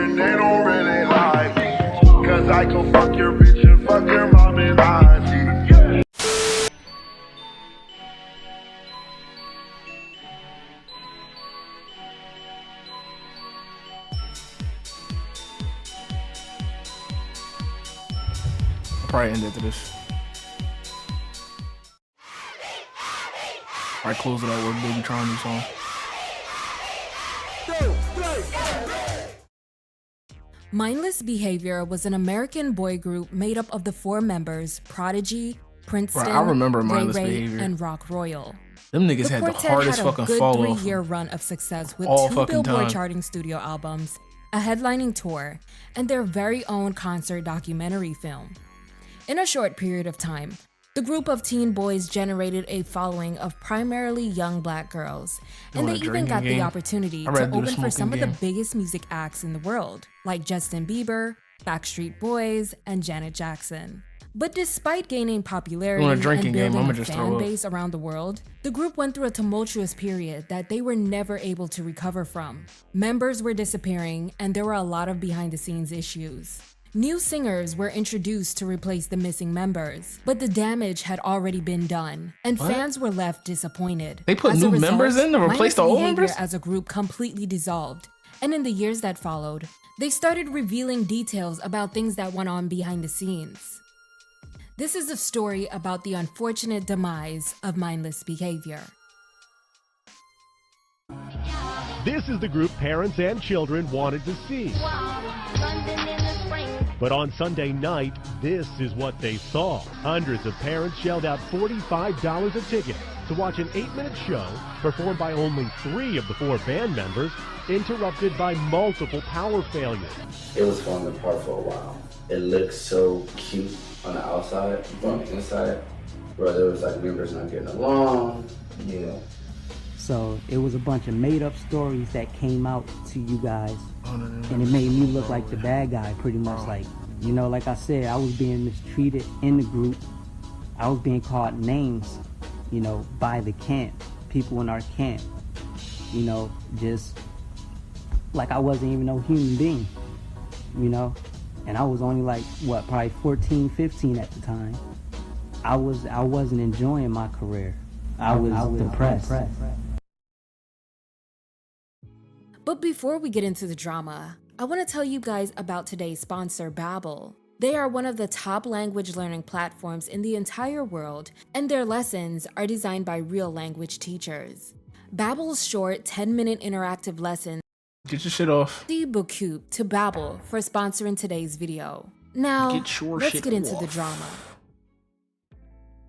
and they don't really like me. Cause I can fuck your bitch and fuck your mom and auntie. Probably end it to this. Probably close it out with Baby Tron new song. Mindless Behavior was an American boy group made up of the four members Prodigy, Princeton, Bro, I remember Mindless Ray Ray, Behavior. and Rock Royal. Them niggas had the hardest fucking fall had a off. good 3-year run of success with all 2 fucking Billboard time. charting studio albums, a headlining tour, and their very own concert documentary film. In a short period of time, the group of teen boys generated a following of primarily young black girls, and they even got the opportunity to open for some of the biggest music acts in the world, like Justin Bieber, Backstreet Boys, and Janet Jackson. But despite gaining popularity and building a fan base around the world, the group went through a tumultuous period that they were never able to recover from. Members were disappearing, and there were a lot of behind-the-scenes issues. New singers were introduced to replace the missing members, but the damage had already been done, and fans were left disappointed. They put new members in to replace the old members? As a group completely dissolved, and in the years that followed, they started revealing details about things that went on behind the scenes. This is a story about the unfortunate demise of Mindless Behavior. This is the group parents and children wanted to see. But on Sunday night, this is what they saw. Hundreds of parents shelled out $45 a ticket to watch an 8-minute show performed by only 3 of the 4 band members, interrupted by multiple power failures. It was falling apart for a while. It looked so cute on the outside, but on the inside, bro, there was like members not getting along, So it was a bunch of made-up stories that came out to you guys, and it made me look like the bad guy, pretty much. Like, you know, like I said, I was being mistreated in the group. I was being called names, you know, by the camp, people in our camp, you know, just like I wasn't even no human being, you know, and I was only like, what, probably 14, 15 at the time. I wasn't enjoying my career. I was depressed. But before we get into the drama, I want to tell you guys about today's sponsor, Babbel. They are one of the top language learning platforms in the entire world, and their lessons are designed by real language teachers. Babbel's short 10-minute interactive lessons. Get your shit off. Merci beaucoup to Babbel for sponsoring today's video. Now, let's get into the drama.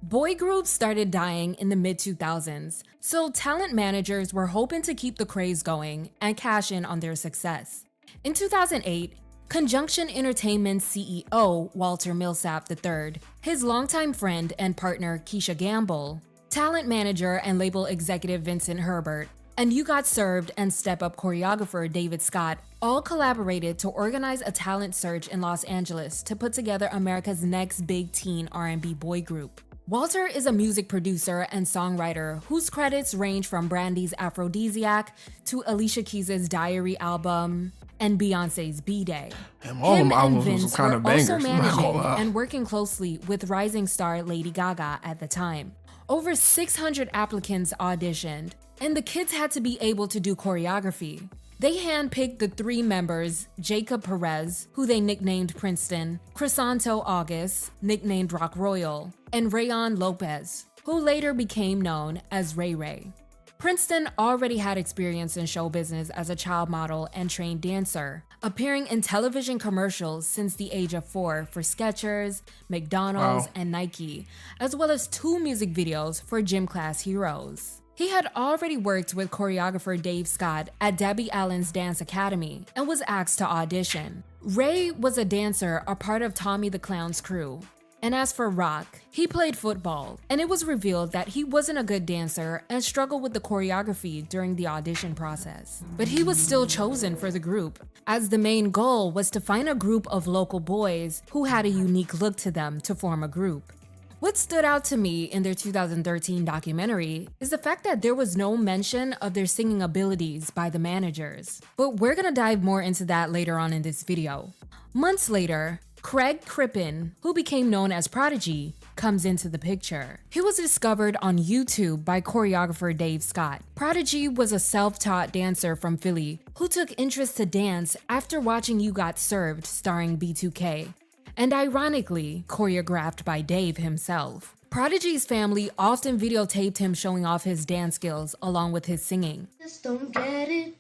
Boy groups started dying in the mid-2000s, so talent managers were hoping to keep the craze going and cash in on their success. In 2008, Conjunction Entertainment's CEO, Walter Millsap III, his longtime friend and partner Keisha Gamble, talent manager and label executive Vincent Herbert, and You Got Served and Step Up choreographer David Scott all collaborated to organize a talent search in Los Angeles to put together America's next big teen R&B boy group. Walter is a music producer and songwriter whose credits range from Brandy's Aphrodisiac to Alicia Keys' Diary album and Beyonce's B-Day. Him and Vince were also managing and working closely with rising star Lady Gaga at the time. Over 600 applicants auditioned, and the kids had to be able to do choreography. They handpicked the 3 members, Jacob Perez, who they nicknamed Princeton, Crisanto August, nicknamed Rock Royal, and Rayon Lopez, who later became known as Ray Ray. Princeton already had experience in show business as a child model and trained dancer, appearing in television commercials since the age of 4 for Skechers, McDonald's, and Nike, as well as 2 music videos for Gym Class Heroes. He had already worked with choreographer Dave Scott at Debbie Allen's Dance Academy and was asked to audition. Ray was a dancer, a part of Tommy the Clown's crew. And as for Rock, he played football, and it was revealed that he wasn't a good dancer and struggled with the choreography during the audition process. But he was still chosen for the group, as the main goal was to find a group of local boys who had a unique look to them to form a group. What stood out to me in their 2013 documentary is the fact that there was no mention of their singing abilities by the managers. But we're gonna dive more into that later on in this video. Months later, Craig Crippen, who became known as Prodigy, comes into the picture. He was discovered on YouTube by choreographer Dave Scott. Prodigy was a self-taught dancer from Philly who took interest to dance after watching You Got Served starring B2K, and ironically, choreographed by Dave himself. Prodigy's family often videotaped him showing off his dance skills along with his singing. Just don't get it.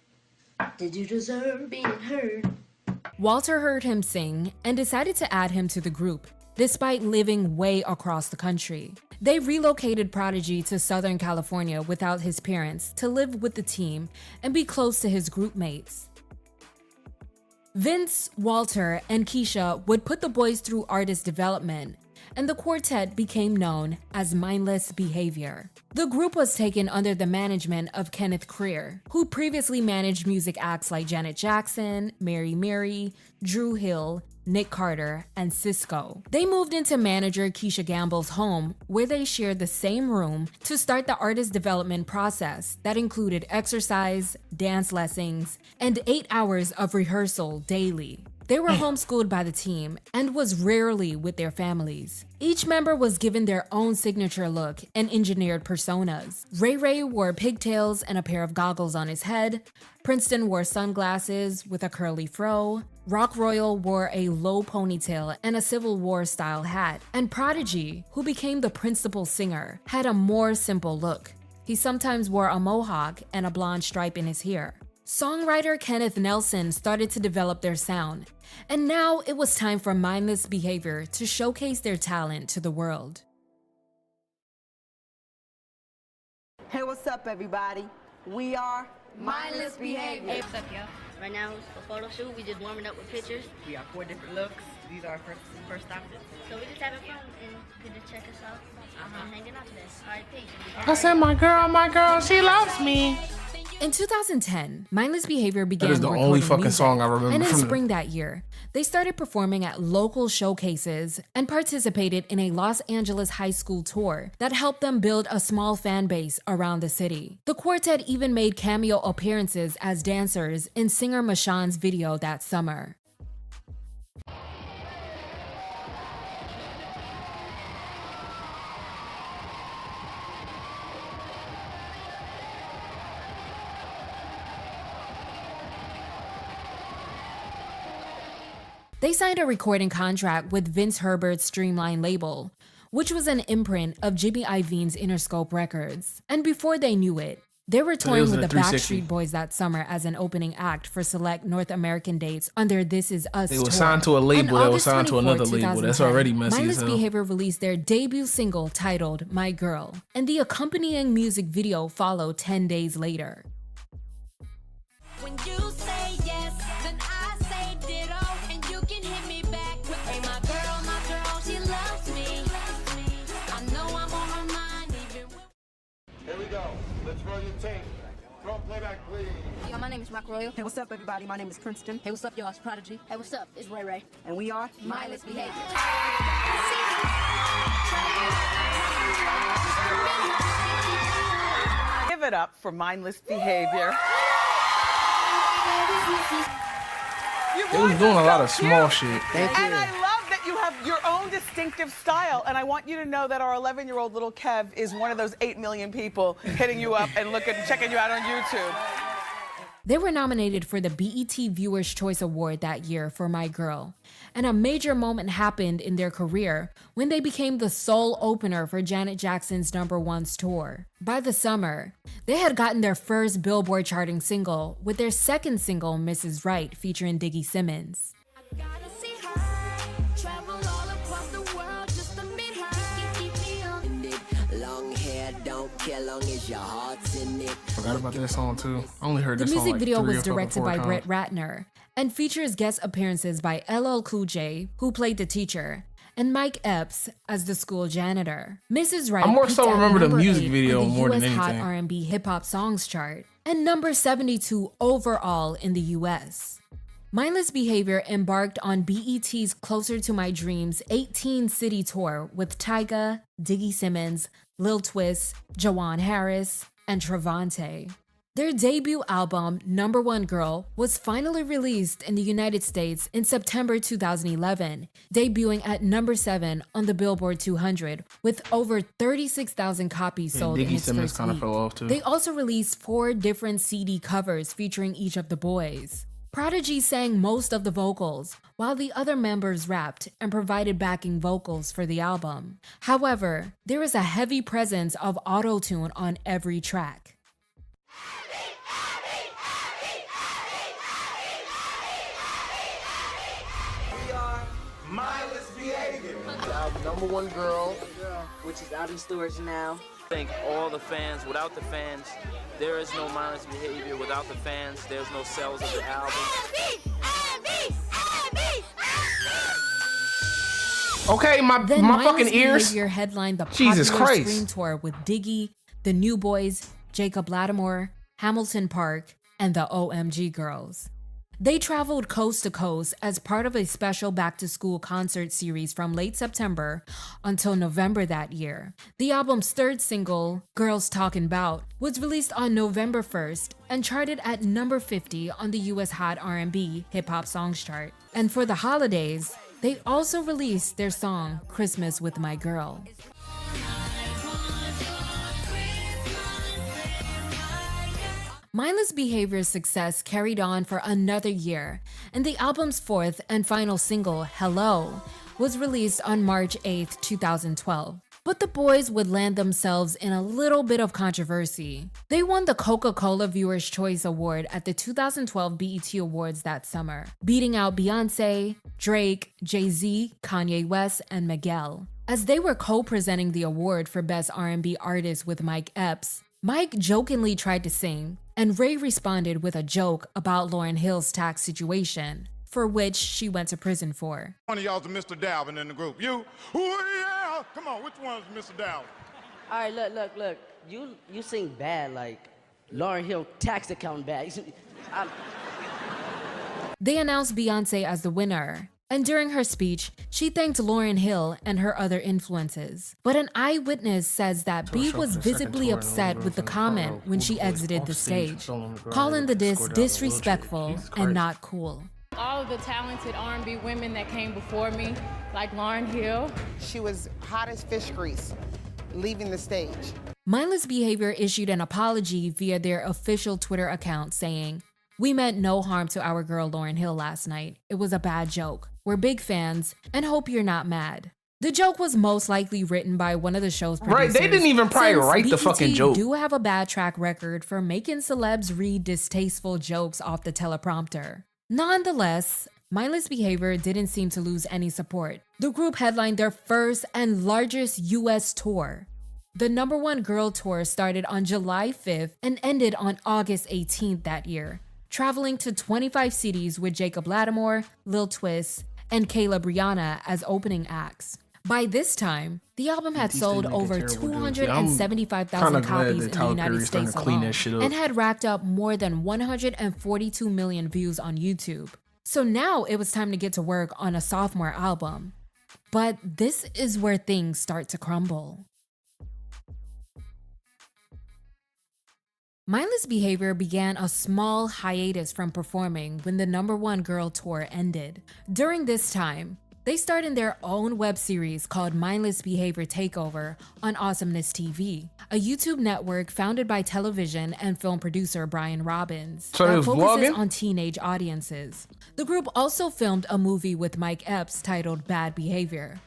Did you deserve being heard? Walter heard him sing and decided to add him to the group, despite living way across the country. They relocated Prodigy to Southern California without his parents to live with the team and be close to his group mates. Vince, Walter, and Keisha would put the boys through artist development, and the quartet became known as Mindless Behavior. The group was taken under the management of Kenneth Creer, who previously managed music acts like Janet Jackson, Mary Mary, Drew Hill, Nick Carter, and Cisco. They moved into manager Keisha Gamble's home, where they shared the same room to start the artist development process that included exercise, dance lessons, and 8 hours of rehearsal daily. They were homeschooled by the team and was rarely with their families. Each member was given their own signature look and engineered personas. Ray Ray wore pigtails and a pair of goggles on his head. Princeton wore sunglasses with a curly fro. Rock Royal wore a low ponytail and a Civil War style hat. And Prodigy, who became the principal singer, had a more simple look. He sometimes wore a mohawk and a blonde stripe in his hair. Songwriter Kenneth Nelson started to develop their sound, and now it was time for Mindless Behavior to showcase their talent to the world. Hey, what's up, everybody? We are Mindless Behavior. Hey, what's up, y'all? Right now it's a photo shoot. We just warming up with pictures. We got 4 different looks. These are our first outfits. So we just having fun and you can just check us out. I'm hanging out today. All right, peace. I said, my girl, she loves me. In 2010, Mindless Behavior began That is the recording only fucking music, song I remember and in from them. spring that year, they started performing at local showcases and participated in a Los Angeles high school tour that helped them build a small fan base around the city. The quartet even made cameo appearances as dancers in singer Mashawn's video that summer. They signed a recording contract with Vince Herbert's Streamline label, which was an imprint of Jimmy Iovine's Interscope Records. And before they knew it, they were touring with the Backstreet Boys that summer as an opening act for select North American dates under This Is Us They tour. were signed to a label that was signed to 24, another label. That's already messy as Mindless hell. Behavior released their debut single titled My Girl, and the accompanying music video followed 10 days later. When you say yes, then I say ditto, and you can hit me back with, hey, my girl, she loves me. I know I'm on her mind even when... Here we go. Let's roll your tape. Throw playback, please. Yo, my name is Rock Royal. Hey, what's up, everybody? My name is Princeton. Hey, what's up, y'all? It's Prodigy. Hey, what's up? It's Ray Ray. And we are Mindless Behavior. Give it up for Mindless Behavior. They was doing a lot of small shit. And I love that you have your own distinctive style. And I want you to know that our 11-year-old little Kev is one of those 8 million people hitting you up and checking you out on YouTube. They were nominated for the BET Viewer's Choice Award that year for My Girl, and a major moment happened in their career when they became the sole opener for Janet Jackson's #1's tour. By the summer, they had gotten their first Billboard charting single with their second single, Mrs. Right, featuring Diggy Simmons. Gotta see her, travel all across the world just to meet her. Keep me on it. Long hair don't care long as your heart's in it. Forgot about that song too. I only heard The this song music like video 3 was or fucking directed 4 by times. Brett Ratner and features guest appearances by LL Cool J, who played the teacher, and Mike Epps as the school janitor. Mrs. Right I more peaked so at remember the number music 8 video on the more than US Hot anything. R&B hip hop songs chart, and number 72 overall in the US. Mindless Behavior embarked on BET's Closer to My Dreams 18-city tour with Tyga, Diggy Simmons, Lil Twist, Jawan Harris, and Trevante. Their debut album, Number One Girl, was finally released in the United States in September 2011, debuting at number 7 on the Billboard 200 with over 36,000 copies sold in its first week. Fell off too. They also released 4 different CD covers featuring each of the boys. Prodigy sang most of the vocals, while the other members rapped and provided backing vocals for the album. However, there is a heavy presence of auto-tune on every track. Mindless Behavior. The album Number One Girl, which is out in stores now. Thank all the fans. Without the fans, there is no Mindless Behavior. Without the fans, there's no sales of the album. Okay, my fucking ears. Behavior headlined the Jesus popular Christ. Scream Tour with Diggy, the New Boys, Jacob Lattimore, Hamilton Park, and the OMG Girls. They traveled coast to coast as part of a special back-to-school concert series from late September until November that year. The album's third single, Girls Talkin' Bout, was released on November 1st and charted at number 50 on the US Hot R&B Hip-Hop Songs chart. And for the holidays, they also released their song, Christmas with My Girl. Mindless Behavior's success carried on for another year, and the album's fourth and final single, Hello, was released on March 8, 2012. But the boys would land themselves in a little bit of controversy. They won the Coca-Cola Viewer's Choice Award at the 2012 BET Awards that summer, beating out Beyonce, Drake, Jay-Z, Kanye West, and Miguel. As they were co-presenting the award for Best R&B Artist with Mike Epps, Mike jokingly tried to sing, and Ray responded with a joke about Lauryn Hill's tax situation, for which she went to prison for. One of y'all's a Mr. Dalvin in the group. You? Oh, yeah. Come on, which one's Mr. Dalvin? All right, look. You sing bad, like Lauryn Hill tax account bad. They announced Beyonce as the winner, and during her speech, she thanked Lauryn Hill and her other influences. But an eyewitness says that B was visibly upset with the comment when she exited the stage, calling the diss disrespectful and not cool. All of the talented R&B women that came before me, like Lauryn Hill. She was hot as fish grease, leaving the stage. Mindless Behavior issued an apology via their official Twitter account saying, "We meant no harm to our girl Lauryn Hill last night. It was a bad joke. We're big fans and hope you're not mad." The joke was most likely written by one of the show's producers. Right, they didn't even probably write the BET fucking joke. do have a bad track record for making celebs read distasteful jokes off the teleprompter. Nonetheless, Mindless Behavior didn't seem to lose any support. The group headlined their first and largest US tour. The Number One Girl tour started on July 5th and ended on August 18th that year, traveling to 25 cities with Jacob Lattimore, Lil Twist, and Kayla Brianna as opening acts. By this time, the album had sold over 275,000 copies in the United States alone and had racked up more than 142 million views on YouTube. So now it was time to get to work on a sophomore album. But this is where things start to crumble. Mindless Behavior began a small hiatus from performing when the Number One Girl tour ended. During this time, they started their own web series called Mindless Behavior Takeover on Awesomeness TV, a YouTube network founded by television and film producer Brian Robbins that focuses on teenage audiences. The group also filmed a movie with Mike Epps titled Bad Behavior,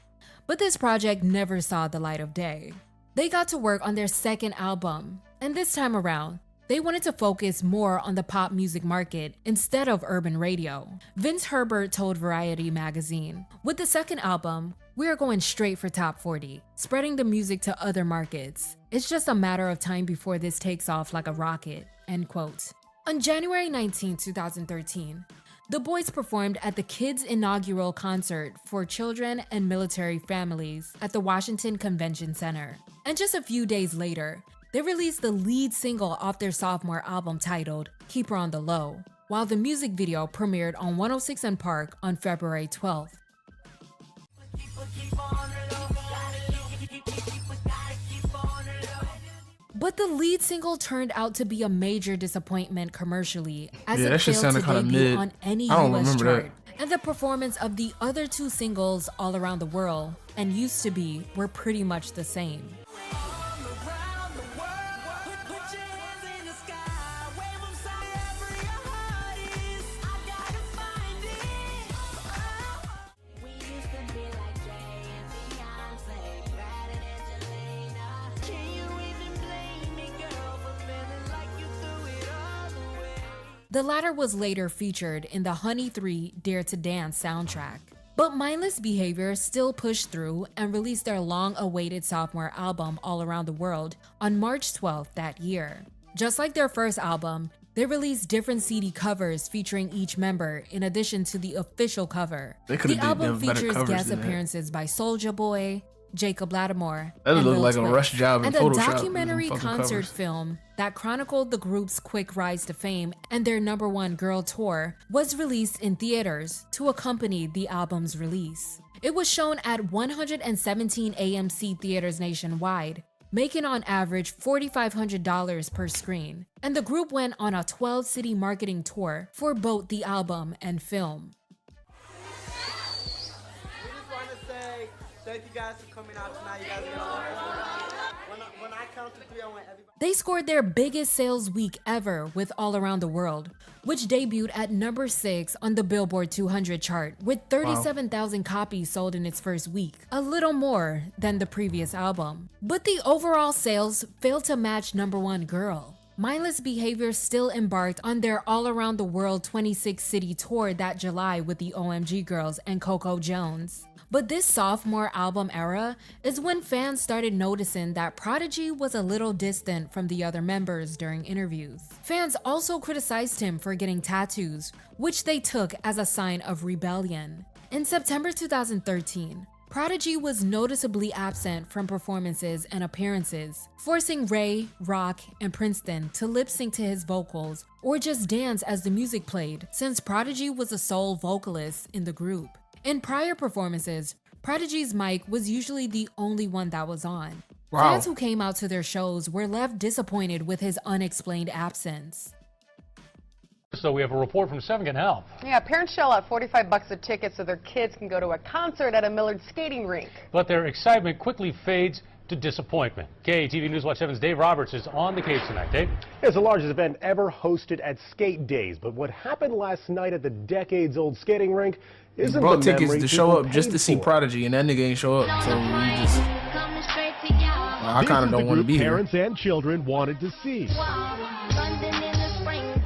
but this project never saw the light of day. They got to work on their second album, and this time around, they wanted to focus more on the pop music market instead of urban radio. Vince Herbert told Variety magazine, "With the second album, we are going straight for top 40, spreading the music to other markets. It's just a matter of time before this takes off like a rocket," end quote. On January 19, 2013, the boys performed at the Kids' inaugural concert for children and military families at the Washington Convention Center. And just a few days later, they released the lead single off their sophomore album titled Keep Her on the Low, while the music video premiered on 106 & Park on February 12th. But the lead single turned out to be a major disappointment commercially, as it failed to debut on any US chart. And the performance of the other two singles, All Around the World and Used to Be, were pretty much the same. The latter was later featured in the Honey 3 Dare to Dance soundtrack. But Mindless Behavior still pushed through and released their long-awaited sophomore album All Around the World on March 12th that year. Just like their first album, they released different CD covers featuring each member in addition to the official cover. The album features guest appearances by Soulja Boy, Jacob Lattimore, that looked like a rush job in Photoshop. And a documentary concert film that chronicled the group's quick rise to fame and their #1 girl tour was released in theaters to accompany the album's release. It was shown at 117 AMC theaters nationwide, making on average $4,500 per screen. And the group went on a 12-city marketing tour for both the album and film. Thank you guys for coming out tonight. You guys are when I count to 3, I want everybody. They scored their biggest sales week ever with All Around the World, which debuted at number 6 on the Billboard 200 chart with 37,000 copies sold in its first week, a little more than the previous album. But the overall sales failed to match #1 Girl. Mindless Behavior still embarked on their All Around the World 26-city tour that July with the OMG Girls and Coco Jones. But this sophomore album era is when fans started noticing that Prodigy was a little distant from the other members during interviews. Fans also criticized him for getting tattoos, which they took as a sign of rebellion. In September 2013, Prodigy was noticeably absent from performances and appearances, forcing Ray, Rock, and Princeton to lip-sync to his vocals or just dance as the music played, since Prodigy was the sole vocalist in the group. In prior performances, Prodigy's mic was usually the only one that was on. Fans who came out to their shows were left disappointed with his unexplained absence. So we have a report from Seven Can Help. Yeah, parents shell out $45 a ticket so their kids can go to a concert at a Millard skating rink. But their excitement quickly fades to disappointment. KTV News Watch 7's Dave Roberts is on the case tonight. Dave? It's the largest event ever hosted at Skate Days, but what happened last night at the decades-old skating rink isn't brought the tickets to show up just to see Prodigy, and that nigga ain't show up. So we just, I kind of don't want to be here. Parents and children wanted to see.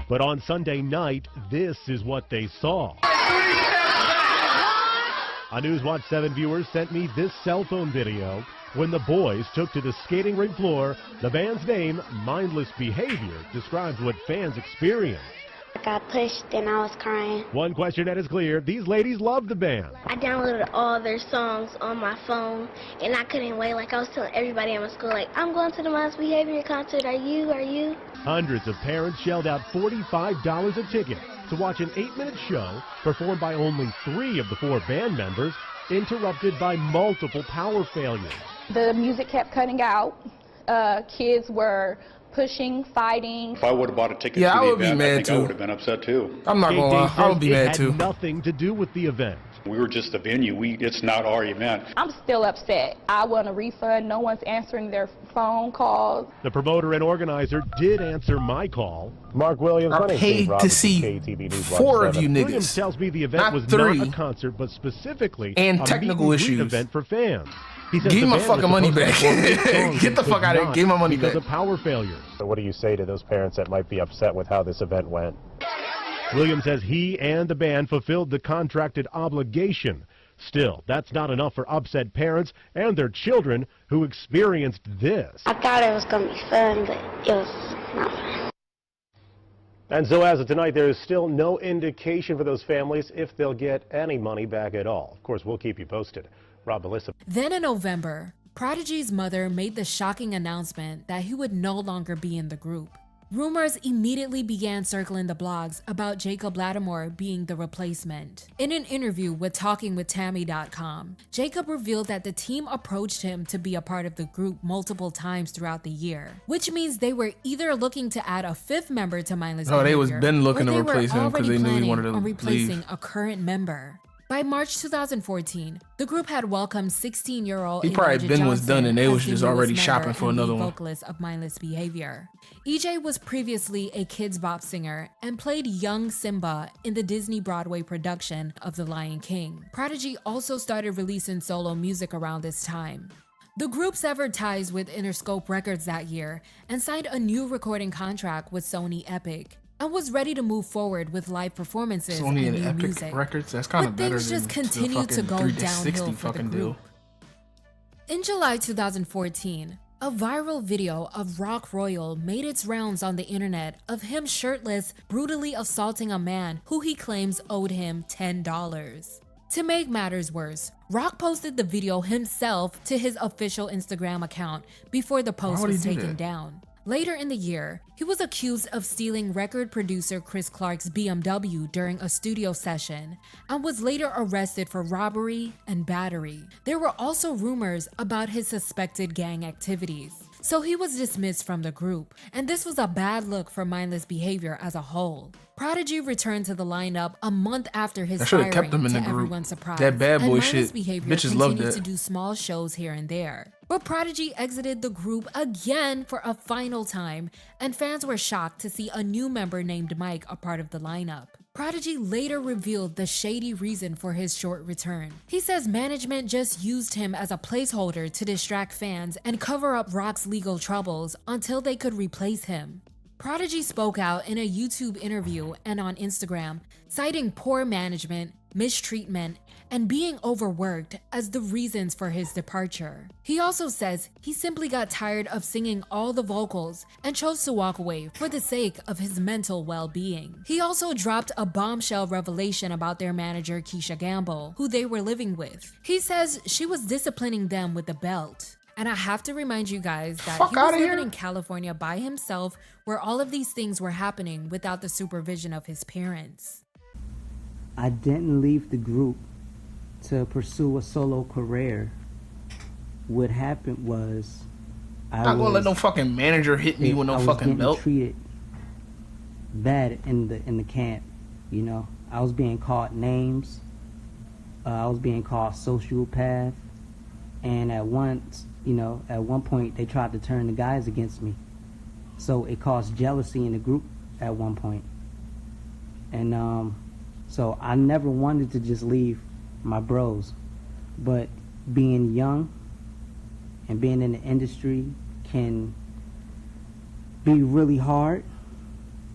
But on Sunday night, this is what they saw. A News Watch 7 viewer sent me this cell phone video when the boys took to the skating rink floor. The band's name, Mindless Behavior, describes what fans experienced. I got pushed and I was crying. One question that is clear, these ladies love the band. I downloaded all their songs on my phone and I couldn't wait. Like I was telling everybody in my school, like, I'm going to the Mindless Behavior concert. Are you? Hundreds of parents shelled out $45 a ticket to watch an 8-minute show performed by only 3 of the 4 band members, interrupted by multiple power failures. The music kept cutting out. Kids were pushing, fighting. If I would have bought a ticket to the I would event, be mad I think too. I would have been upset too. I'm not gonna lie, I would be mad too. It had nothing to do with the event. We were just the venue. It's not our event. I'm still upset. I want a refund. No one's answering their phone calls. The promoter and organizer did answer my call. Mark Williams, I paid to see 4 of you niggas. Williams tells me the event not was 3, not a concert, but specifically and a technical meet and greet issues. event for fans. He says Give the my band fucking was money supposed back. to perform songs Get the and fuck out of here. could Give my not money because back. of power failures. So what do you say to those parents that might be upset with how this event went? Williams says he and the band fulfilled the contracted obligation. Still, that's not enough for upset parents and their children who experienced this. I thought it was going to be fun, but it was not fun. And so as of tonight, there is still no indication for those families if they'll get any money back at all. Of course, we'll keep you posted. Rob, Melissa. Then in November, Prodigy's mother made the shocking announcement that he would no longer be in the group. Rumors immediately began circling the blogs about Jacob Lattimore being the replacement. In an interview with TalkingWithTammy.com, Jacob revealed that the team approached him to be a part of the group multiple times throughout the year, which means they were either looking to add a fifth member to Mindless Oh, they was Behavior, been looking or to they replace were him because already they knew he planning wanted to on replacing leave. a current member. By March 2014, the group had welcomed 16-year-old He probably Elijah been Johnson was done and they as was the just newest already member shopping for and another lead one. vocalist of Mindless Behavior. EJ was previously a Kids Bop singer and played young Simba in the Disney Broadway production of The Lion King. Prodigy also started releasing solo music around this time. The group severed ties with Interscope Records that year and signed a new recording contract with Sony Epic, and was ready to move forward with live performances Sony and and new Epic music. Records, that's kind of But better things than just the continued to fucking go 360 downhill for the fucking deal. group. In July 2014, a viral video of Rock Royal made its rounds on the internet of him shirtless, brutally assaulting a man who he claims owed him $10. To make matters worse, Rock posted the video himself to his official Instagram account before the post would he was do taken that? down. Later in the year, he was accused of stealing record producer Chris Clark's BMW during a studio session and was later arrested for robbery and battery. There were also rumors about his suspected gang activities, so he was dismissed from the group, and this was a bad look for Mindless Behavior as a whole. Prodigy returned to the lineup a month after his I should have firing, kept him in to the group. everyone's surprise, That bad boy and shit, Mindless Behavior bitches love continued that. to do small shows here and there. But Prodigy exited the group again for a final time, and fans were shocked to see a new member named Mike a part of the lineup. Prodigy later revealed the shady reason for his short return. He says management just used him as a placeholder to distract fans and cover up Rock's legal troubles until they could replace him. Prodigy spoke out in a YouTube interview and on Instagram, citing poor management, mistreatment, and being overworked as the reasons for his departure. He also says he simply got tired of singing all the vocals and chose to walk away for the sake of his mental well-being. He also dropped a bombshell revelation about their manager Keisha Gamble, who they were living with. He says she was disciplining them with a belt. And I have to remind you guys that he was living in California by himself, where all of these things were happening without the supervision of his parents. I didn't leave the group to pursue a solo career. What happened was I'm not gonna let no fucking manager hit me with no fucking belt. I was getting treated bad in the camp, you know. I was being called names. I was being called sociopath, and at one point they tried to turn the guys against me. So it caused jealousy in the group at one point. And so I never wanted to just leave my bros, but being young and being in the industry can be really hard,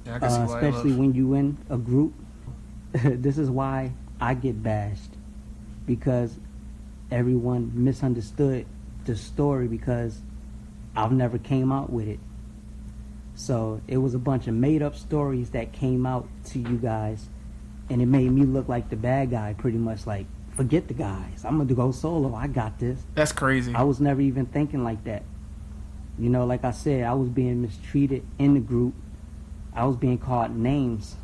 Yeah, I can see why especially when you in a group. This is why I get bashed, because everyone misunderstood the story because I've never came out with it. So it was a bunch of made up stories that came out to you guys, and it made me look like the bad guy, pretty much like, forget the guys, I'm gonna go solo, I got this. That's crazy. I was never even thinking like that. You know, like I said, I was being mistreated in the group. I was being called names,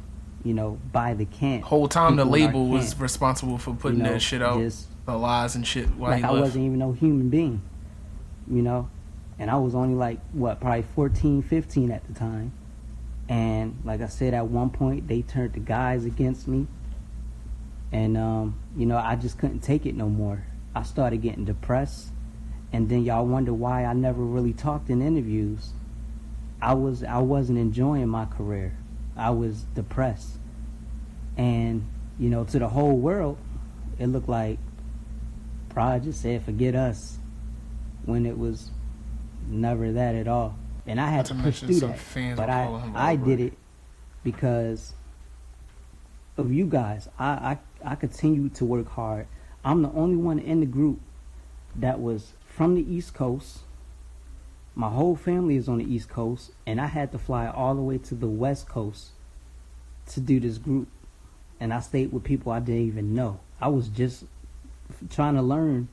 you know, by the camp. Whole time the people in our label was camp. responsible for putting You know, that shit out, just the lies and shit while like he I left. wasn't even no human being, you know, and I was only like, what, probably 14, 15 at the time. And like I said, at one point they turned the guys against me, and you know, I just couldn't take it no more. I started getting depressed, and then y'all wonder why I never really talked in interviews. I wasn't enjoying my career. I was depressed, and you know, to the whole world it looked like Prod just said forget us, when it was never that at all. And I had to push through that, but I did it because of you guys. I continued to work hard. I'm the only one in the group that was from the East Coast. My whole family is on the East Coast, and I had to fly all the way to the West Coast to do this group. And I stayed with people I didn't even know. I was just trying to learn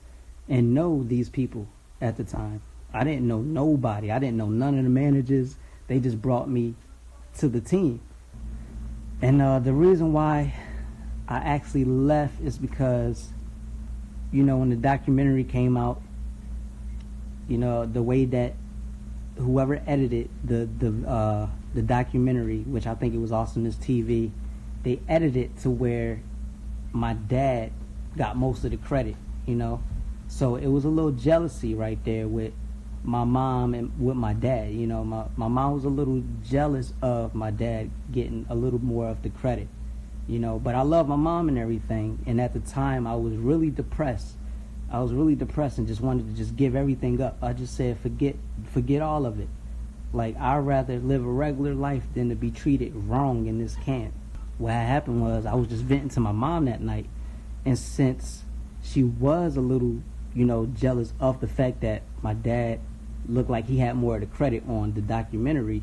and know these people at the time. I didn't know nobody. I didn't know none of the managers. They just brought me to the team. And the reason why I actually left is because, you know, when the documentary came out, you know, the way that whoever edited the documentary, which I think it was Awesomeness TV, they edited it to where my dad got most of the credit, you know. So it was a little jealousy right there with my mom and with my dad, you know. My mom was a little jealous of my dad getting a little more of the credit, you know. But I love my mom and everything, and at the time I was really depressed. I was really depressed and just wanted to just give everything up. I just said, forget all of it. Like, I'd rather live a regular life than to be treated wrong in this camp. What happened was I was just venting to my mom that night, and since she was a little, you know, jealous of the fact that my dad looked like he had more of the credit on the documentary,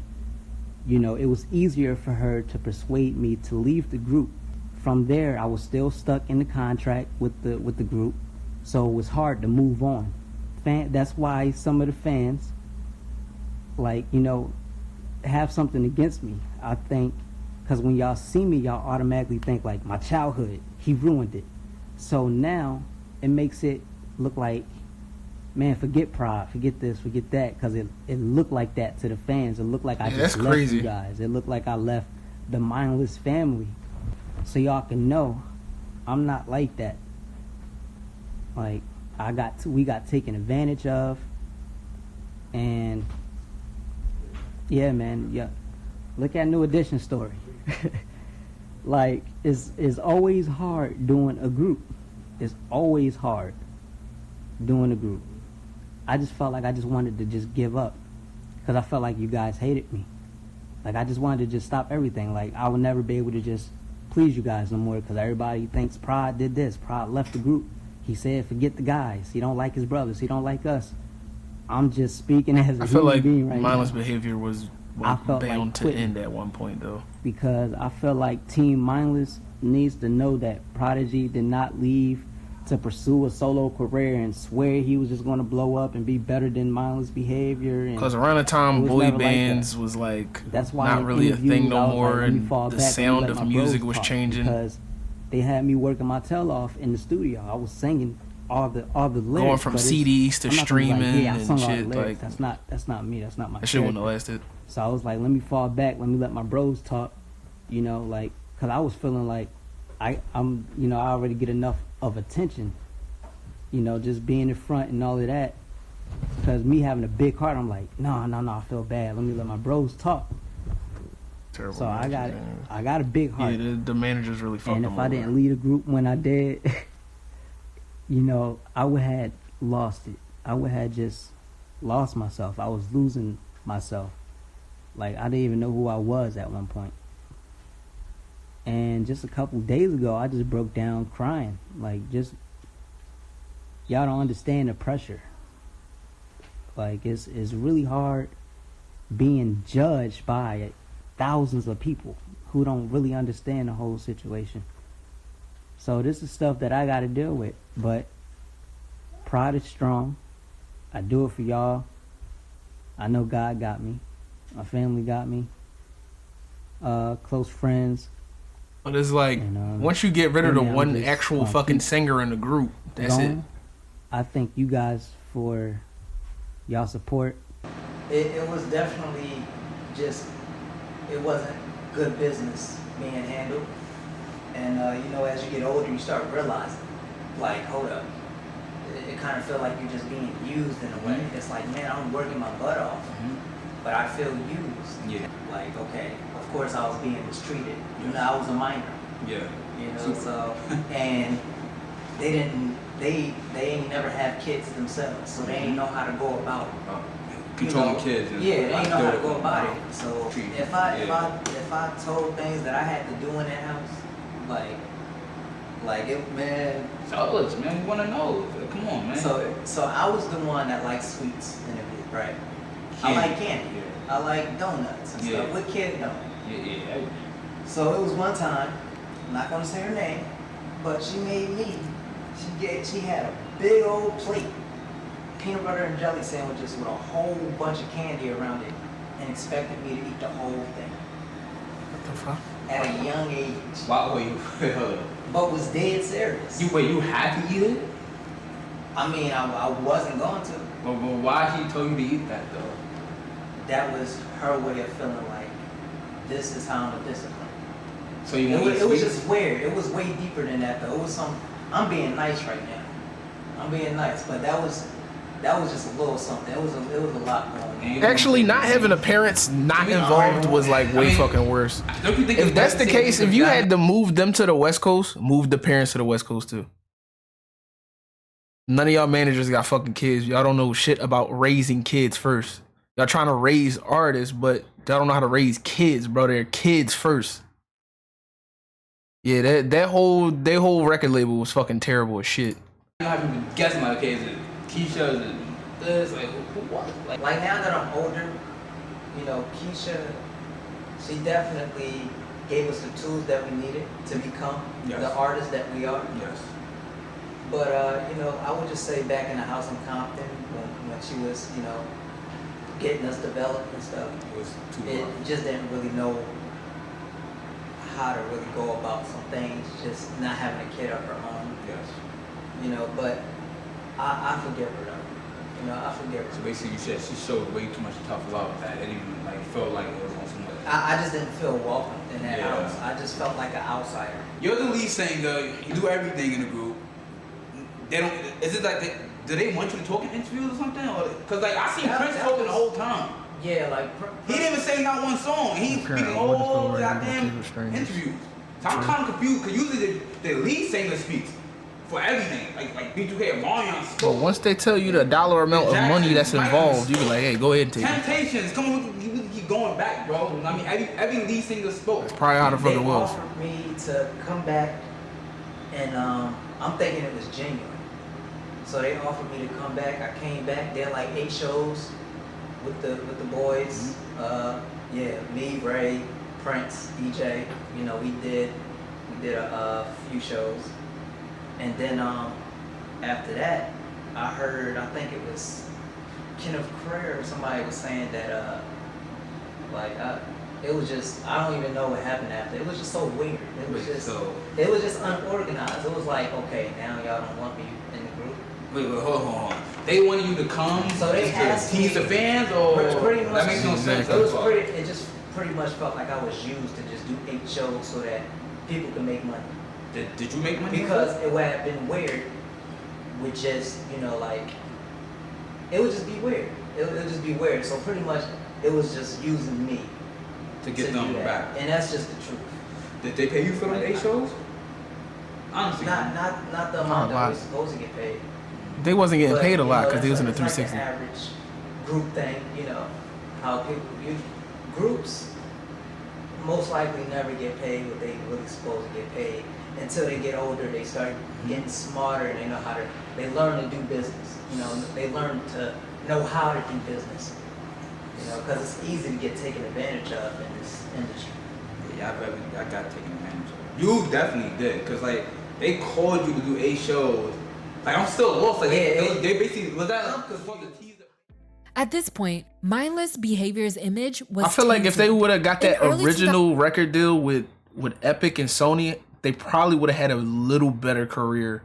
you know, it was easier for her to persuade me to leave the group. From there, I was still stuck in the contract with the group, so it was hard to move on. That's why some of the fans, like, you know, have something against me. I think, because when y'all see me, y'all automatically think, like, my childhood, he ruined it. So now, it makes it look like, man, forget Pride, forget this, forget that, because it looked like that to the fans. It looked like I just left crazy. you guys. It looked like I left the Mindless family. So y'all can know, I'm not like that. Like, we got taken advantage of, and yeah, man, yeah. Look at New Edition's story. Like, it's always hard doing a group. It's always hard doing a group. I just felt like I just wanted to just give up, because I felt like you guys hated me. Like, I just wanted to just stop everything. Like, I would never be able to just please you guys no more, because everybody thinks Pride did this. Pride left the group. He said, forget the guys. He don't like his brothers. He don't like us. I'm just speaking as a human being right now. Mindless behavior was bound to end at one point, though. Because I felt like Team Mindless needs to know that Prodigy did not leave to pursue a solo career and swear he was just going to blow up and be better than Mindless behavior. Because around the time boy bands was like not really a thing no more, and the sound of music was changing. Because they had me working my tail off in the studio. I was singing all the lyrics. Going from CDs to streaming and shit. Like, that's not me. That's not my. That shit wouldn't have lasted. So I was like, let me fall back. Let me let my bros talk. You know, like, because I was feeling like I'm, you know, I already get enough of attention. You know, just being in front and all of that. Because me having a big heart, I'm like, no, I feel bad. Let me let my bros talk. Terrible. So I got a big heart. Yeah, the managers really fucked And them if I didn't lead a group when I did, you know, I would have lost it. I would have just lost myself. I was losing myself. Like, I didn't even know who I was at one point. And just a couple days ago, I just broke down crying. Like, just, y'all don't understand the pressure. Like, it's really hard being judged by thousands of people who don't really understand the whole situation. So this is stuff that I got to deal with. But Pride is strong. I do it for y'all. I know God got me. My family got me. Close friends. But it's like, once you get rid of the one actual fucking singer in the group, that's it. I thank you guys for y'all support. It was definitely just, it wasn't good business being handled. And, you know, as you get older, you start realizing, like, hold up. It kind of felt like you're just being used in a way. It's like, man, I'm working my butt off, but I feel used. Yeah. Like, okay, of course I was being mistreated. You know, I was a minor. Yeah. You know, so, and they ain't never have kids themselves, so they ain't know how to go about it. Controlling kids. Yeah, they ain't know how to go about it. So if I told things that I had to do in that house, like it, man. Tell us, man. We want to know. Come on, man. So I was the one that liked sweets in the bit, right? I like candy. I like donuts and stuff. What kid don't? Yeah. So it was one time, I'm not gonna say her name, but she made me. She had a big old plate, peanut butter and jelly sandwiches with a whole bunch of candy around it, and expected me to eat the whole thing. fuck? At a young age. Why? Wait, hold up. But was dead serious. You had to eat it? I mean, I wasn't going to. But why she told you to eat that though? That was her way of feeling like, this is how I'm disciplined. So you want it was just weird. It was way deeper than that though. It was I'm being nice right now. I'm being nice, but that was just a little something. It was a lot going on. Actually, not having the parents not involved was like way fucking worse. If that's the case, if you had to move them to the West Coast, move the parents to the West Coast too. None of y'all managers got fucking kids. Y'all don't know shit about raising kids first. Y'all trying to raise artists, but y'all don't know how to raise kids, bro. They're kids first. Yeah, their whole record label was fucking terrible as shit. You have even guessing like, okay, is it Keisha? Is it this? Like, what? Like now that I'm older, you know, Keisha, she definitely gave us the tools that we needed to become the artists that we are. Yes. But you know, I would just say back in the house in Compton when she was, you know, getting us developed and stuff, it just didn't really know how to really go about some things, just not having a kid of her own. Yes. You know, but I forgive her though. You know, I forgive her. So basically, you said she showed way too much tough love that it even like felt like it was on some. I just didn't feel welcome in that house. I just felt like an outsider. You're the lead singer. You do everything in the group. They don't. Is it like do they want you to talk in interviews or something? Because like I seen Prince talking the whole time. Yeah, like he didn't even say not one song. He's speaking all goddamn interviews. So I'm kind of confused because usually the lead singer speaks for everything. Like B2K and Marion spoke. But once they tell you the dollar amount of money that's involved, you be like, hey, go ahead and take it. Temptations, come on, you keep going back, bro. I mean, every lead singer spoke. That's probably how the fucking was. They offered me to come back, and I'm thinking it was genuine. So they offered me to come back. I came back. Did like 8 shows with the boys. Yeah, me, Ray, Prince, DJ. You know, we did a few shows, and then after that, I heard, I think it was Kenneth Craig or somebody was saying that it was just, I don't even know what happened after. It was just so weird. It was just unorganized. It was like, okay, now y'all don't want me in the group. Wait, hold on. They wanted you to come so they asked to tease the fans, or pretty much, that makes no sense. It just pretty much felt like I was used to just do 8 shows so that people could make money. Did you make money? Because it would have been weird with just, you know, like, it would just be weird. It would just be weird. So pretty much it was just using me to get them back. And that's just the truth. Did they pay you for those 8 shows? Honestly. Not the amount that we supposed to get paid. They wasn't getting paid a lot because they was in the 360. Like an average group thing, you know, how people, groups most likely never get paid what they really supposed to get paid until they get older. They start getting smarter and they know how to, they learn to do business. You know, they learn to know how to do business. You know, because it's easy to get taken advantage of in this industry. Yeah, I got taken advantage of. You definitely did, because like they called you to do 8 shows. Like I'm still lost. Like they basically was that because the teaser. At this point, Mindless Behavior's image was. I feel like if they would have got that original record deal with Epic and Sony, they probably would have had a little better career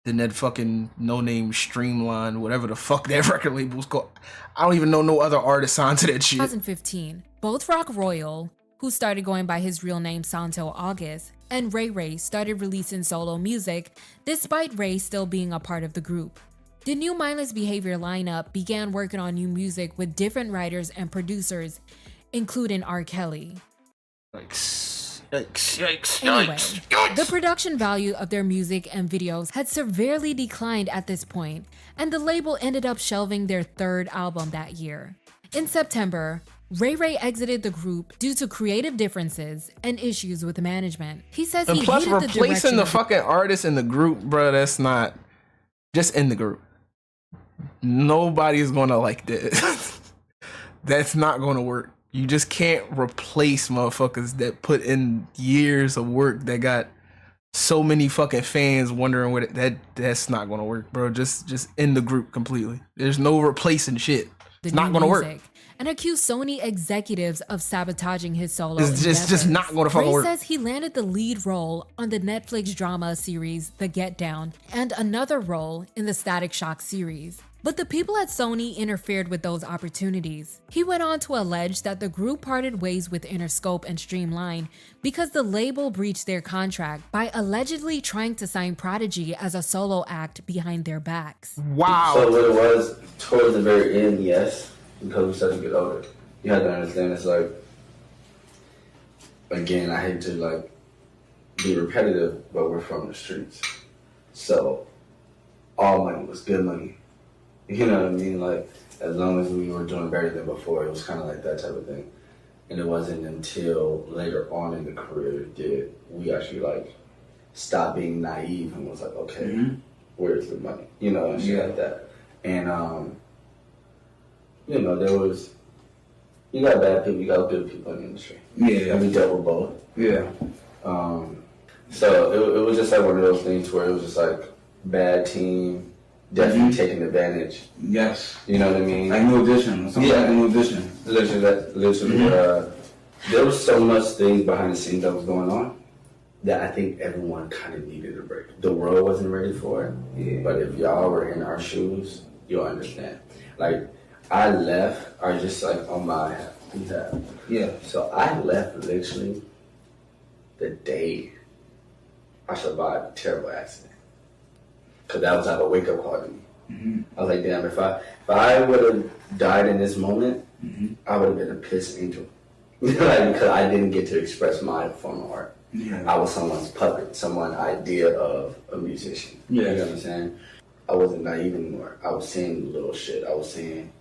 than that fucking no-name Streamline, whatever the fuck that record label was called. I don't even know no other artist signed to that shit. 2015, both Rock Royal, who started going by his real name Santo August, and Ray Ray started releasing solo music, despite Ray still being a part of the group. The new Mindless Behavior lineup began working on new music with different writers and producers, including R. Kelly. Anyway, the production value of their music and videos had severely declined at this point, and the label ended up shelving their 3rd album that year. In September, Ray Ray exited the group due to creative differences and issues with management. He says he plus hated the replacing direction the fucking artist in the group, bro, that's not just in the group. Nobody's gonna like this. That's not gonna work. You just can't replace motherfuckers that put in years of work that got so many fucking fans wondering what that's not gonna work, bro. Just end the group completely. There's no replacing shit. the Not new gonna work. music and accused Sony executives of sabotaging his solo It's just not gonna fucking Ray work. says he landed the lead role on the Netflix drama series The Get Down and another role in the Static Shock series. But the people at Sony interfered with those opportunities. He went on to allege that the group parted ways with Interscope and Streamline because the label breached their contract by allegedly trying to sign Prodigy as a solo act behind their backs. Wow. So what it was, towards the very end, yes, because we started to get older. You have to understand, it's like, again, I hate to like be repetitive, but we're from the streets. So all money was good money. You know what I mean? Like, as long as we were doing better than before, it was kind of like that type of thing. And it wasn't until later on in the career did we actually like stop being naive and was like, okay, where's the money? You know, and shit like that. And you know, there was, you got bad people, you got good people in the industry. Yeah. And we dealt with both. Yeah. So it was just like one of those things where it was just like bad team, definitely taking advantage. Yes. You know what I mean? Like New Edition. Like New Edition. Literally, there was so much things behind the scenes that was going on that I think everyone kind of needed a break. The world wasn't ready for it. Yeah. But if y'all were in our shoes, you'll understand. Like, I left, or just like on my behalf. Yeah. So I left literally the day I survived a terrible accident. Cause that was like a wake up call to me. I was like, damn, if I would have died in this moment, I would have been a piss angel. Like, because I didn't get to express my form of art. I was someone's puppet, someone's idea of a musician. You know what I'm saying? I wasn't naive anymore. I was seeing little shit. I was seeing,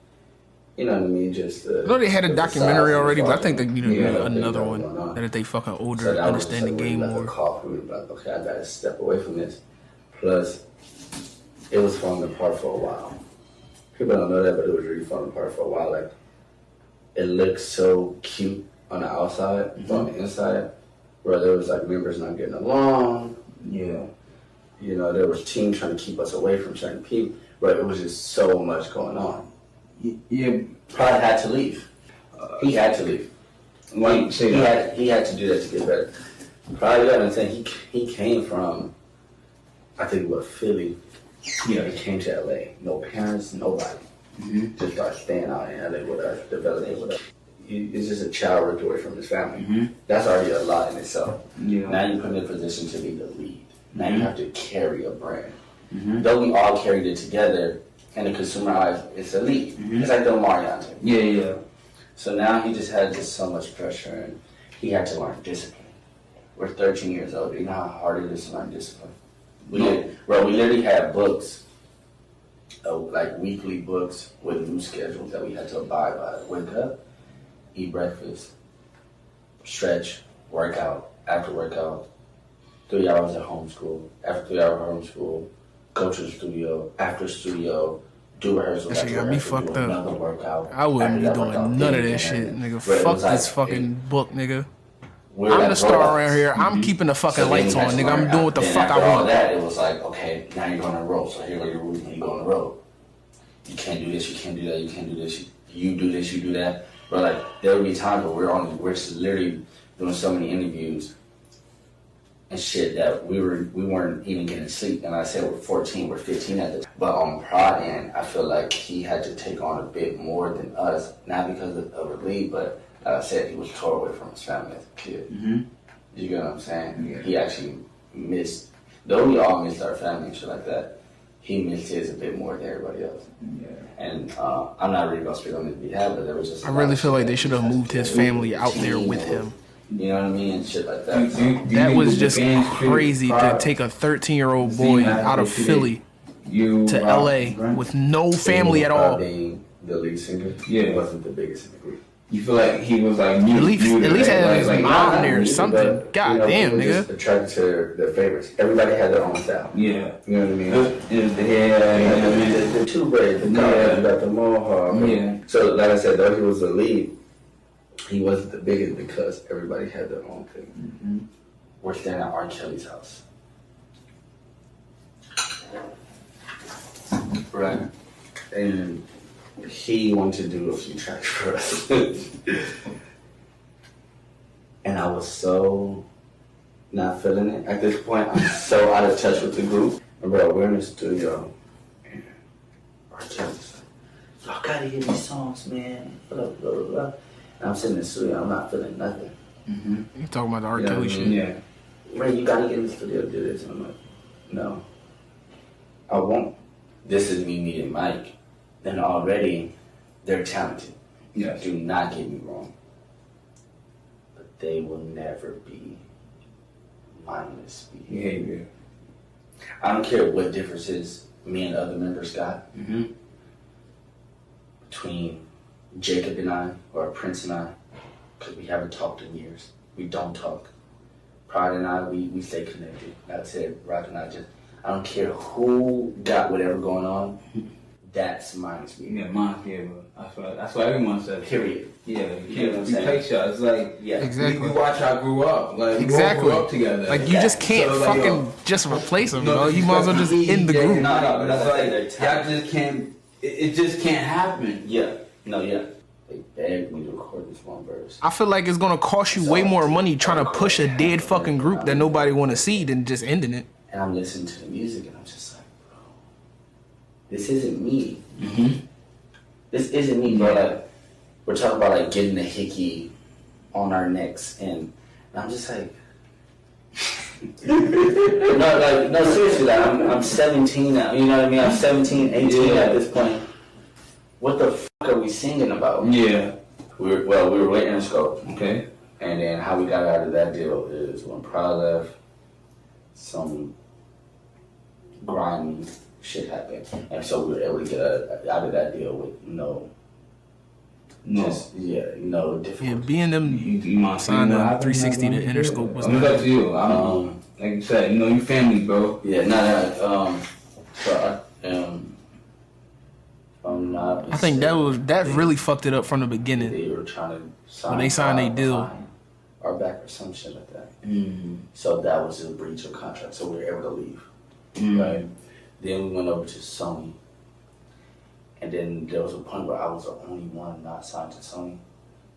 you know what I mean? Just I know they had a documentary already, but I think they need to do another one. That if they fucking older, so understand the game more. Call for me, like, okay, I gotta step away from this. Plus, it was falling apart for a while. People don't know that, but it was really falling apart for a while. Like, it looked so cute on the outside, but on the inside, where there was like members not getting along. Yeah. You know, there was teams trying to keep us away from certain people, but it was just so much going on. Yeah, probably had to leave. He had to leave. He had to do that to get better. Probably, you gotta understand, he came from, I think, Philly. Yeah, he came to LA. No parents, nobody. Just started staying out in LA with us, developing with us. He's just a child ripped away from his family. That's already a lot in itself. Yeah. Now you're put in a position to be the lead. Now you have to carry a brand. Though we all carried it together, and the consumer eyes, it's a lead. It's like the Mariante. Yeah. So now he just had just so much pressure, and he had to learn discipline. We're 13 years old. You know how hard it is to learn discipline? We literally had books, like weekly books with new schedules that we had to abide by. Wake up, eat breakfast, stretch, workout, after workout, 3 hours at home school, after 3 hour home school, go to the studio, after studio, do rehearsal. That shit got me fucked up. Another workout. I wouldn't be doing none of that shit, nigga. Fuck this fucking book, nigga. I'm the star around here. I'm keeping the fucking lights on, nigga. I'm doing what the fuck I want. That, it was like, okay, now you're going on the road. So here are your rules when you go on the road. You can't do this, you can't do that, you can't do this. You do this, you do that. But like, there would be times where we're literally doing so many interviews and shit that we weren't even getting sleep. And I said we're 14, we're 15 at the time. But on Prod end, I feel like he had to take on a bit more than us, not because of the lead, but like I said, he was tore away from his family as a kid. You get what I'm saying? Yeah. He actually missed, though we all missed our family and shit like that, he missed his a bit more than everybody else. Yeah. And I'm not really gonna speak on his behalf, but there was just. I really feel like they should have moved his family out there with him. You know what I mean? And shit like that. That was just crazy to take a 13-year-old boy out of Philly to LA with no family at all. Being the lead singer, it wasn't the biggest in the group. You feel like he was like at least had his mom there or something. God damn, nigga. Just attracted to their favorites. Everybody had their own style. Yeah. You know what I mean? The two braids, the collar, you got the mohawk. Yeah. So like I said, though he was the lead, he wasn't the biggest because everybody had their own thing. We're staying at R. Kelly's house. Right. And he wanted to do a few tracks for us. And I was so not feeling it. At this point, I'm so out of touch with the group. And bro, we're in the studio, and our kids like, y'all gotta hear these songs, man. Blah, blah, blah, blah. And I'm sitting in the studio, I'm not feeling nothing. You talking about the R. Kelly shit? Yeah. Ray, you gotta get in the studio to do this. And I'm like, no, I won't. This is me meeting Mike. And already, they're talented. Yeah. Do not get me wrong. But they will never be mindless behavior. I don't care what differences me and other members got between Jacob and I, or Prince and I, because we haven't talked in years. We don't talk. Pride and I, we stay connected. That's it. Rock and I don't care who got whatever going on. That's mindless behavior. Yeah, mindless behavior. That's what everyone says. Period. Yeah, you can't replace y'all. It's like, Exactly. we watch how I grew up. Like, Exactly. we all grew up together. Like, you just can't just replace them, bro. You might as well just end the group. No, but that's like, y'all just can't, it just can't happen. Yeah. No, yeah. They begged me to record this one verse. I feel like it's gonna cost you way more money trying to push a dead fucking group that nobody want to see than just ending it. And I'm listening to the music and I'm just like, bro, this isn't me. This isn't me, bro. Like, we're talking about like getting a hickey on our necks, and I'm just like, no, seriously, like, I'm 17 now. You know what I mean? I'm 17, 18 at this point. What the fuck are we singing about? Yeah. We were with Interscope. Okay. And then how we got out of that deal is when Pride left, some grimy shit happened. And so we were able to get out of that deal with no difference. Yeah, being them signed the 360 to Interscope was It's up to you. Like you said, you family, bro. Yeah, I think that really fucked it up from the beginning. They were trying to sign when they signed a deal. Our back or some shit like that. So that was a breach of contract. So we were able to leave. Right. Then we went over to Sony. And then there was a point where I was the only one not signed to Sony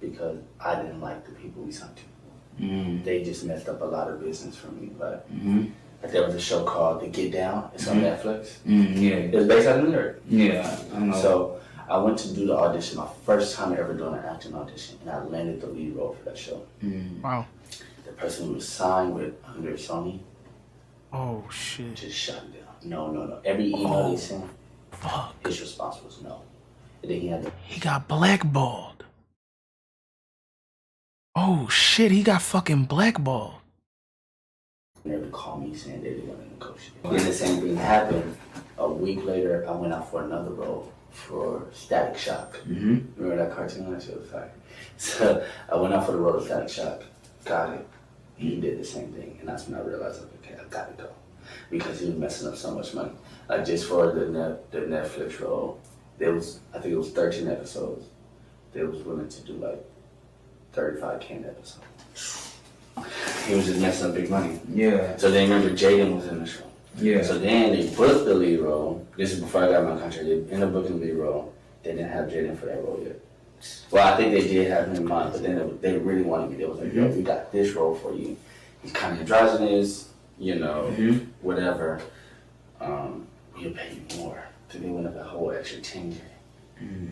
because I didn't like the people we signed to. They just messed up a lot of business for me. Like there was a show called The Get Down. It's on Netflix. Yeah. It was based out of New York. Yeah, I know. So I went to do the audition, my first time ever doing an acting audition, and I landed the lead role for that show. Wow. The person who was signed with under Sony. Oh shit. Just shut him down. No. Every email they sent, his response was no. And then he got blackballed. Oh shit, he got fucking blackballed. They would call me saying they didn't want to negotiate. Then the same thing happened. A week later, I went out for another role for Static Shock. Remember that cartoon? That shit was fire. So I went out for the role of Static Shock, got it. He did the same thing, and that's when I realized, like, okay, I gotta go. Because he was messing up so much money. Like, just for the Netflix role, I think it was 13 episodes. They was willing to do like 35K an episode. He was just messing up big money. Yeah. So then remember Jaden was in the show. Yeah. So then they booked the lead role. This is before I got my contract. They ended up booking the lead role. They didn't have Jaden for that role yet. Well, I think they did have him in mind, but then they really wanted me. They was like, yo, we got this role for you. He's kind of androgynous, whatever. We'll pay you more. So they went up a whole extra 10K.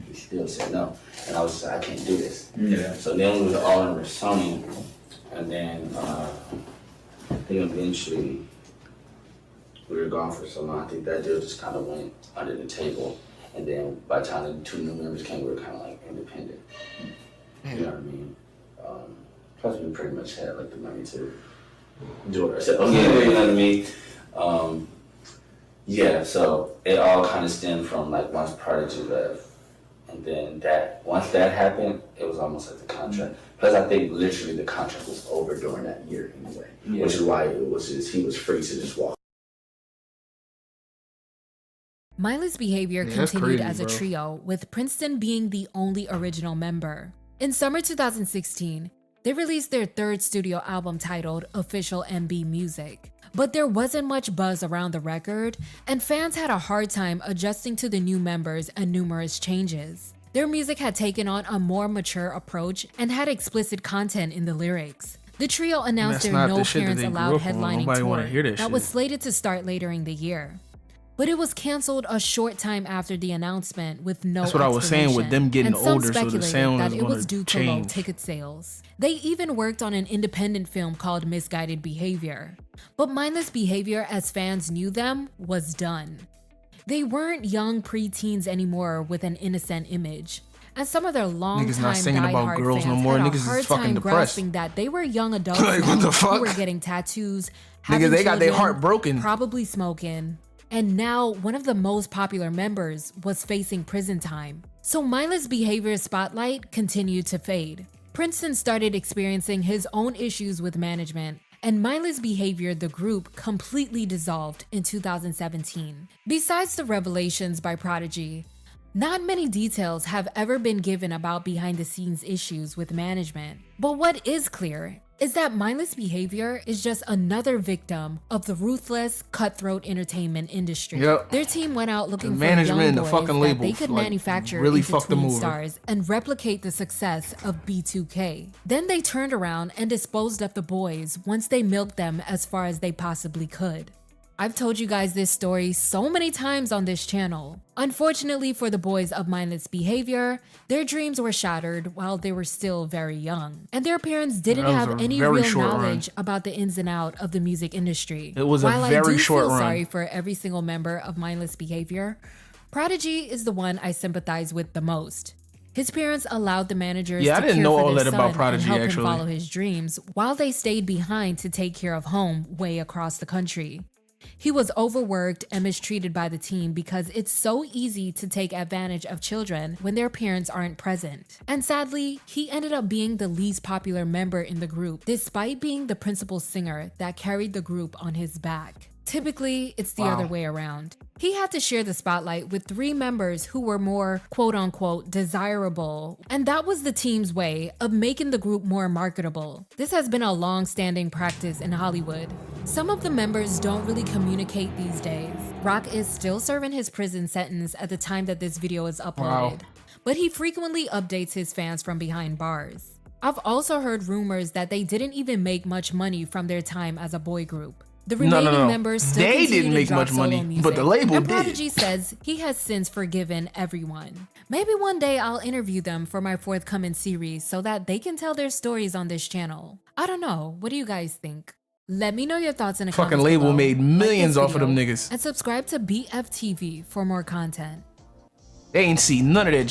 He still said no. And I was just like, I can't do this. Yeah. So then we were all under Sony. And then I think eventually we were gone for so long. I think that deal just kind of went under the table. And then by the time the two new members came, we were kind of like independent. You know what I mean? Plus we pretty much had like the money to do it ourselves. You know what I mean? So it all kind of stemmed from like once Prodigy left. And then once that happened, it was almost like the contract. Plus I think literally the contract was over during that year anyway. Which is why he was free to just walk. Mindless Behavior continued as a trio, with Princeton being the only original member. In summer 2016, they released their third studio album titled Official MB Music. But there wasn't much buzz around the record, and fans had a hard time adjusting to the new members and numerous changes. Their music had taken on a more mature approach and had explicit content in the lyrics. The trio announced their No Parents Allowed headlining tour that was slated to start later in the year. But it was canceled a short time after the announcement with no explanation. That's what I was saying with them getting older, so the sound is going to due to low ticket sales. They even worked on an independent film called Misguided Behavior. But Mindless Behavior, as fans knew them, was done. They weren't young preteens anymore with an innocent image. And some of their long-time diehard fans had a hard time grasping that they were young adults who were getting tattoos, having they got their children, heart broken, probably smoking. And now, one of the most popular members was facing prison time. So Mindless Behavior's spotlight continued to fade. Princeton started experiencing his own issues with management, and Mindless Behavior, the group, completely dissolved in 2017. Besides the revelations by Prodigy, not many details have ever been given about behind-the-scenes issues with management. But what is clear is that Mindless Behavior is just another victim of the ruthless, cutthroat entertainment industry. Their team went out looking for young boys that they could manufacture into tween stars and replicate the success of B2K. Then they turned around and disposed of the boys once they milked them as far as they possibly could. I've told you guys this story so many times on this channel. Unfortunately for the boys of Mindless Behavior, their dreams were shattered while they were still very young, and their parents didn't have any real knowledge about the ins and outs of the music industry. It was a very short run. While I do feel sorry for every single member of Mindless Behavior, Prodigy is the one I sympathize with the most. His parents allowed the managers to care for their son and help him follow his dreams, while they stayed behind to take care of home way across the country. He was overworked and mistreated by the team because it's so easy to take advantage of children when their parents aren't present. And sadly, he ended up being the least popular member in the group, despite being the principal singer that carried the group on his back. Typically, it's the other way around. He had to share the spotlight with 3 members who were more quote-unquote desirable, and that was the team's way of making the group more marketable. This has been a long-standing practice in Hollywood. Some of the members don't really communicate these days. Rock is still serving his prison sentence at the time that this video is uploaded, but he frequently updates his fans from behind bars. I've also heard rumors that they didn't even make much money from their time as a boy group. The remaining members still they didn't make much money, but the label and Prodigy says he has since forgiven everyone. Maybe one day I'll interview them for my forthcoming series so that they can tell their stories on this channel. I don't know, what do you guys think? Let me know your thoughts in the comments below. Fucking label made millions off of them niggas. And subscribe to BFTV for more content. They ain't see none of that shit.